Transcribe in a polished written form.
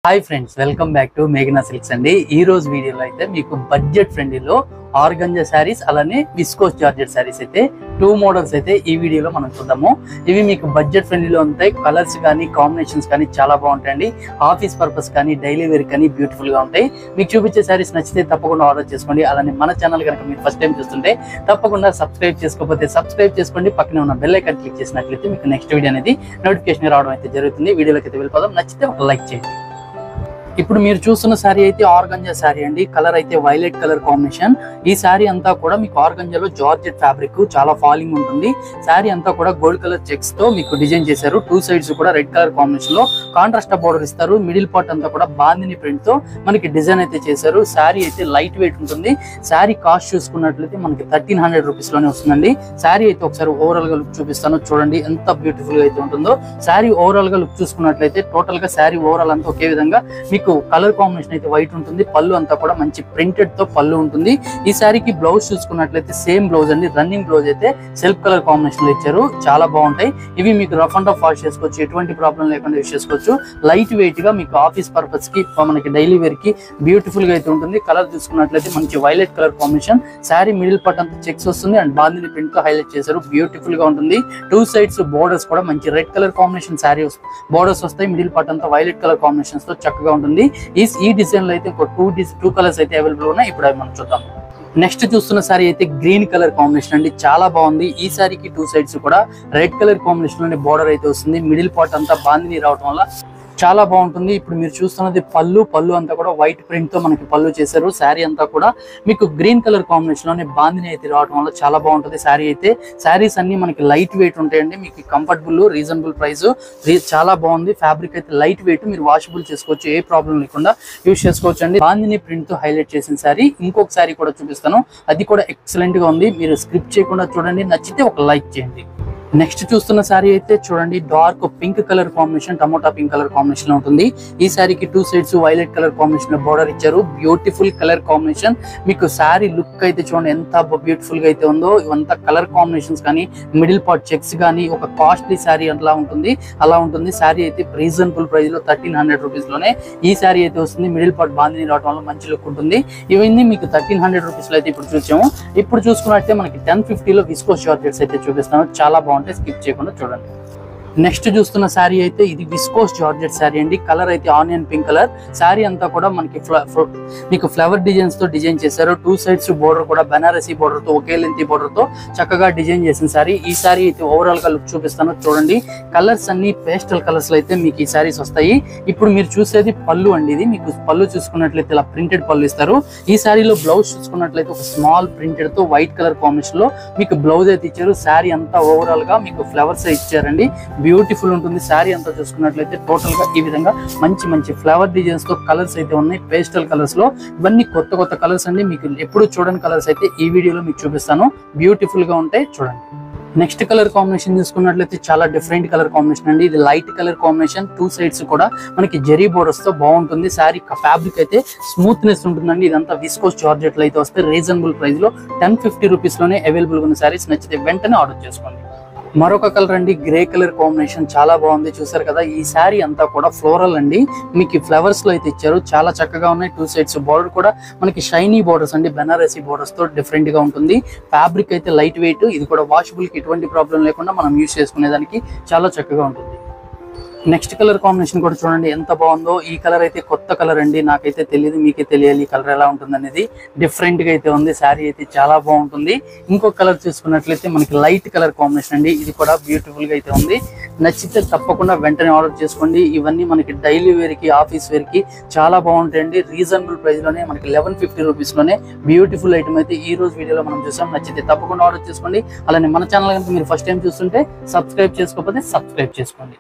Hi friends, welcome back to మేఘనా silks అండి. ఈ రోజు వీడియోలో అయితే మీకు బడ్జెట్ ఫ్రెండ్లీలో ఆర్గంజా శారీస్ అలానే విస్కోస్ జార్జెట్ శారీస్ అయితే 2 మోడల్స్ అయితే ఈ వీడియోలో మనం చూద్దాము. ఇవి మీకు బడ్జెట్ ఫ్రెండ్లీలో ఉంటాయి. కలర్స్ కానీ కాంబినేషన్స్ కానీ చాలా బాగుంటాయండి. ఆఫీస్ పర్పస్ కానీ డైలీ వేర్ కానీ బ్యూటిఫుల్ గా ఉంటాయి. మీకు చూపించే శారీస్ నచ్చితే తప్పకుండా ఆర్డర్ చేసుకోండి. అలానే మన ఛానల్ కనుక మీరు ఫస్ట్ టైం చూస్తుంటే తప్పకుండా సబ్స్క్రైబ్ చేసుకోకపోతే సబ్స్క్రైబ్ చేసుకోండి. పక్కనే ఉన్న బెల్ ఐకాన్ క్లిక్ చేసినట్లయితే మీకు నెక్స్ట్ వీడియో అనేది నోటిఫికేషన్ రావడం అయితే జరుగుతుంది. వీడియోలోకి అయితే వెళ్ళిపోదాం. నచ్చితే ఒక లైక్ చేయండి. ఇప్పుడు మీరు చూస్తున్న శారీ అయితే ఆర్గంజా శారీ అండి. కలర్ అయితే వైలెట్ కలర్ కాంబినేషన్. ఈ శారీ అంతా కూడా మీకు ఆర్గంజాలో జార్జెట్ ఫ్యాబ్రిక్ చాలా ఫాలింగ్ ఉంటుంది. శారీ అంతా కూడా గోల్డ్ కలర్ చెక్స్ తో మీకు డిజైన్ చేశారు. 2 సైడ్స్ కూడా రెడ్ కలర్ కాంబినేషన్ లో కాంట్రాస్ట్ బోర్డర్ ఇస్తారు. మిడిల్ పార్ట్ అంతా కూడా బాందిని ప్రింట్ తో మనకి డిజైన్ అయితే చేశారు. శారీ అయితే లైట్ వెయిట్ ఉంటుంది. శారీ కాస్ట్ చూసుకున్నట్లయితే మనకి 1300 రూపీస్ లోనే వస్తుందండి. శారీ అయితే ఒకసారి ఓవరాల్ గా లుక్ చూపిస్తాను, చూడండి ఎంత బ్యూటిఫుల్ గా అయితే ఉంటుందో. శారీ ఓవరాల్ గా లుక్ చూసుకున్నట్లయితే టోటల్ గా శారీ ఓవరాల్ అంతా ఒకే విధంగా మీకు కలర్ కాంబినేషన్ అయితే వైట్ ఉంటుంది. పళ్ళు అంతా కూడా మంచి ప్రింటెడ్ తో పళ్ళు ఉంటుంది. ఈ శారీకి బ్లౌజ్ చూసుకున్నట్లయితే సేమ్ బ్లౌజ్ అండి. రన్నింగ్ బ్లౌజ్ అయితే సెల్ఫ్ కలర్ కాంబినేషన్ లో ఇచ్చారు. చాలా బాగుంటాయి. ఇవి మీకు రఫ్ అండ్ టఫ్ వాష్ చేసుకోవచ్చు, ఎటువంటి ప్రాబ్లం లేకుండా యూస్ చేసుకోవచ్చు. లైట్ వెయిట్ గా మీకు ఆఫీస్ పర్పస్ కి మనకి డైలీ వేర్ కి బ్యూటిఫుల్ గా అయితే ఉంటుంది. కలర్ చూసుకున్నట్లయితే మంచి violet colour combination. Sari middle part అంతా చెక్స్ వస్తుంది అండ్ బాందిని ప్రింట్ తో హైలైట్ చేశారు. బ్యూటిఫుల్ గా ఉంటుంది. 2 సైడ్స్ బోర్డర్స్ కూడా మంచి red colour combination sari borders వస్తాయి. మిడిల్ పార్ట్ అంతా వైలెట్ కలర్ కాంబినేషన్స్ తో చక్కగా ఉంటుంది. ఈ డిజైన్ లో అయితే ఒక 2 కలర్స్ అయితే అవైలబుల్ ఉన్నాయి. ఇప్పుడు అవి మనం చూద్దాం. నెక్స్ట్ చూస్తున్న శారీ అయితే గ్రీన్ కలర్ కాంబినేషన్ అండి. చాలా బాగుంది. ఈ శారీకి 2 సైడ్స్ కూడా రెడ్ కలర్ కాంబినేషన్ లోనే బోర్డర్ అయితే వస్తుంది. మిడిల్ పార్ట్ అంతా బాందిని రావడం వల్ల చాలా బాగుంటుంది. ఇప్పుడు మీరు చూస్తున్నది పళ్ళు అంతా కూడా వైట్ ప్రింట్ తో మనకి పళ్ళు చేశారు. శారీ అంతా కూడా మీకు గ్రీన్ కలర్ కాంబినేషన్ లోనే బాందిని అయితే రావడం వల్ల చాలా బాగుంటుంది. శారీ అయితే శారీస్ అన్ని మనకి లైట్ వెయిట్ ఉంటాయండి. మీకు కంఫర్టబుల్, రీజనబుల్ ప్రైస్. చాలా బాగుంది. ఫ్యాబ్రిక్ అయితే లైట్ వెయిట్, మీరు వాషబుల్ చేసుకోవచ్చు, ఏ ప్రాబ్లం లేకుండా యూజ్ చేసుకోవచ్చు అండి. బాందిని ప్రింట్ తో హైలైట్ చేసిన శారీ. ఇంకొక శారీ కూడా చూపిస్తాను, అది కూడా ఎక్సలెంట్ గా ఉంది. మీరు స్క్రిప్ట్ చేయకుండా చూడండి, నచ్చితే ఒక లైక్ చేయండి. నెక్స్ట్ చూస్తున్న శారీ అయితే చూడండి, dark pink colour combination, tomato pink colour combination లో ఉంటుంది. ఈ శారీకి 2 సైడ్స్ వైలెట్ కలర్ కాంబినేషన్ లో బోర్డర్ ఇచ్చారు. Beautiful colour combination. మీకు శారీ లుక్ అయితే చూడండి ఎంత బ్యూటిఫుల్ గా అయితే ఉందో. ఇవంతా కలర్ కాంబినేషన్స్ కానీ మిడిల్ పార్ట్ చెక్స్ కానీ ఒక కాస్ట్లీ శారీ అలా ఉంటుంది. శారీ అయితే రీజనబుల్ ప్రైస్ లో 1300 రూపీస్ లోనే ఈ శారీ అయితే వస్తుంది. మిడిల్ పార్ట్ బాందిని రావడం వల్ల మంచి లుక్ ఉంటుంది. ఇవన్నీ మీకు 1300 రూపీస్ లో అయితే ఇప్పుడు చూసాము. ఇప్పుడు చూసుకున్నట్టే మనకి 1050 లో విస్కోస్ జార్జెట్స్ అయితే చూపిస్తాను. చాలా బాగుంటుంది, స్కిప్ చేయకుండా చూడండి. నెక్స్ట్ చూస్తున్న శారీ అయితే ఇది విస్కోస్ జార్జెట్ శారీ అండి. కలర్ అయితే ఆనియన్ పింక్ కలర్. శారీ అంతా కూడా మనకి మీకు ఫ్లవర్ డిజైన్స్ తో డిజైన్ చేశారు. 2 సైడ్స్ బోర్డర్ కూడా బనారసీ బోర్డర్ తో, ఒకే లెంత్ బోర్డర్ తో చక్కగా డిజైన్ చేసిన శారీ. ఈ శారీ అయితే ఓవరాల్ గా లుక్ చూపిస్తాను, చూడండి. కలర్స్ అన్ని పేస్టల్ కలర్స్ లో అయితే మీకు ఈ శారీస్ వస్తాయి. ఇప్పుడు మీరు చూసేది పళ్ళు అండి. ఇది మీకు పళ్ళు చూసుకున్నట్లయితే ఇలా ప్రింటెడ్ పళ్ళు ఇస్తారు. ఈ శారీలో బ్లౌజ్ చూసుకున్నట్లయితే ఒక స్మాల్ ప్రింటెడ్ తో వైట్ కలర్ కాంబినేషన్ లో మీకు బ్లౌజ్ అయితే ఇచ్చారు. శారీ అంతా ఓవరాల్ గా మీకు ఫ్లవర్స్ ఇచ్చారండి. బ్యూటిఫుల్ ఉంటుంది. శారీ అంతా చూసుకున్నట్లయితే టోటల్ గా ఈ విధంగా మంచి ఫ్లవర్ డిజైన్స్ తో కలర్స్ అయితే ఉన్నాయి. పేస్టల్ కలర్స్ లో ఇవన్నీ కొత్త కలర్స్ అండి. మీకు ఎప్పుడు చూడని కలర్స్ అయితే ఈ వీడియోలో మీకు చూపిస్తాను. బ్యూటిఫుల్ గా ఉంటాయి, చూడండి. నెక్స్ట్ కలర్ కాంబినేషన్ చూసుకున్నట్లయితే చాలా డిఫరెంట్ కలర్ కాంబినేషన్ అండి. ఇది లైట్ కలర్ కాంబినేషన్. 2 సైడ్స్ కూడా మనకి జరీ బోర్డర్స్ తో బాగుంటుంది. శారీ ఫ్యాబ్రిక్ అయితే స్మూత్నెస్ ఉంటుందండి. ఇదంతా విస్కోస్ జార్జెట్ లో అయితే వస్తే రీజనబుల్ ప్రైస్ లో 1050 రూపీస్ లోనే అవైలబుల్ ఉన్న శారీస్. నచ్చితే వెంటనే ఆర్డర్ చేసుకోండి. మరొక కలర్ అండి, గ్రే కలర్ కాంబినేషన్. చాలా బాగుంది, చూసారు కదా. ఈ శారీ అంతా కూడా ఫ్లోరల్ అండి. మీకు ఫ్లవర్స్ లో అయితే ఇచ్చారు. చాలా చక్కగా ఉన్నాయి. 2 సైడ్స్ బోర్డర్ కూడా మనకి షైనీ బోర్డర్స్ అండి, బెనారసీ బోర్డర్స్ తో డిఫరెంట్ గా ఉంటుంది. ఫ్యాబ్రిక్ అయితే లైట్ వెయిట్. ఇది కూడా వాషబుల్ కి ఎటువంటి ప్రాబ్లం లేకుండా మనం యూజ్ చేసుకునేదానికి చాలా చక్కగా ఉంటుంది. నెక్స్ట్ కలర్ కాంబినేషన్ కూడా చూడండి ఎంత బాగుందో. ఈ కలర్ అయితే కొత్త కలర్ అండి, నాకైతే తెలియదు, మీకే తెలియాలి ఈ కలర్ ఎలా ఉంటుంది అనేది. డిఫరెంట్ గా అయితే ఉంది. శారీ అయితే చాలా బాగుంటుంది. ఇంకొక కలర్ చూసుకున్నట్లయితే మనకి లైట్ కలర్ కాంబినేషన్ అండి. ఇది కూడా బ్యూటిఫుల్ గా అయితే ఉంది. నచ్చితే తప్పకుండా వెంటనే ఆర్డర్ చేసుకోండి. ఇవన్నీ మనకి డైలీ వేర్ కి, ఆఫీస్ వేర్ కి చాలా బాగుంటాయండి. రీజనబుల్ ప్రైస్ లోనే మనకి 1150 రూపీస్ లోనే బ్యూటిఫుల్ ఐటమ్ అయితే ఈ రోజు వీడియోలో మనం చూసాం. నచ్చితే తప్పకుండా ఆర్డర్ చేసుకోండి. అలానే మన ఛానల్ కనుక మీరు ఫస్ట్ టైం చూస్తుంటే సబ్స్క్రైబ్ చేసుకోకపోతే సబ్స్క్రైబ్ చేసుకోండి.